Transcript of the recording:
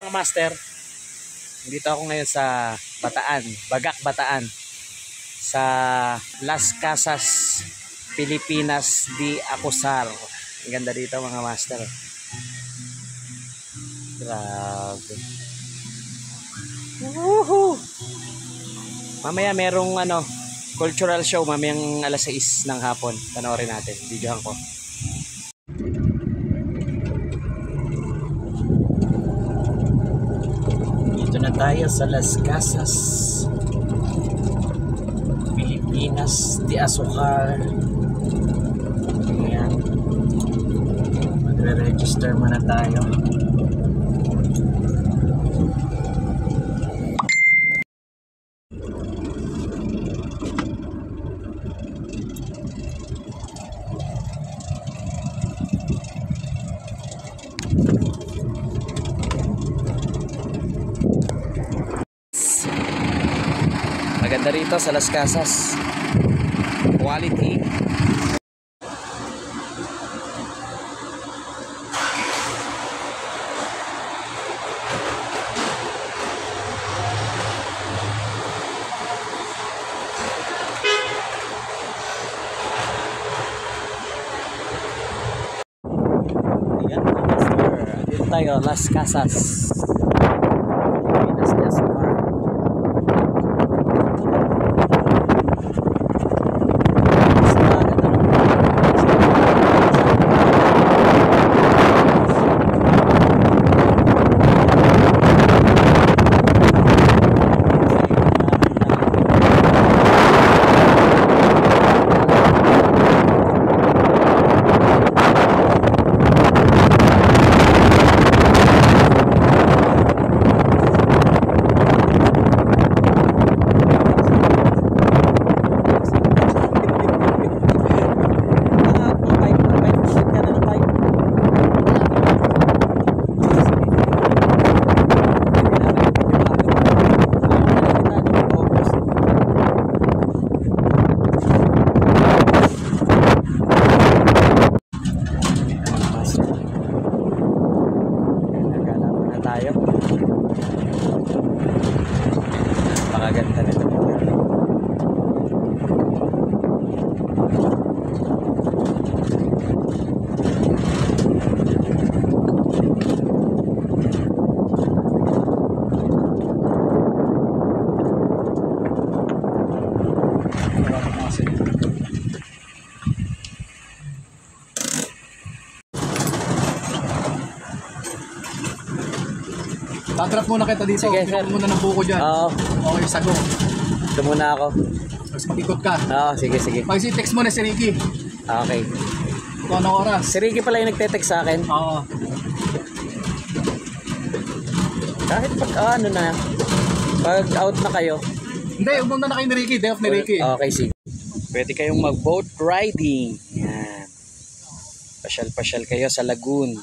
Mga master, dito ako ngayon sa Bataan, Bagak Bataan, sa Las Casas, Pilipinas de Acosar. Ang ganda dito mga master. Grabe. Woohoo! Mamaya merong cultural show mamayang alas 6 ng hapon. Panoorin natin, videohan ko. Dito na tayo sa Las Casas, Pilipinas de Acosar. Ayan. Magre-register muna tayo. Maganda rito sa Las Casas. Quality. Ayan, dito tayo, Las Casas. Pilipinas de Acosar. Tayo. Pakaganda nito. Tatrap muna kita dito. Sige, Pinuha muna ng buko dyan. Oo. Okay, sago. Ito muna ako. Tapos mag-ikot ka. Oo, sige, sige. Pag si-text mo na si Ricky. Okay. Ito anong oras? Si Ricky pala yung nagte-text sa akin. Oo. Kahit pag pag out na kayo. Hindi, umuna na kayo ni Ricky. Day off ni Ricky. Okay, sige. Pwede kayong mag-boat riding. Yan. Pasyal-pasyal kayo sa lagoon.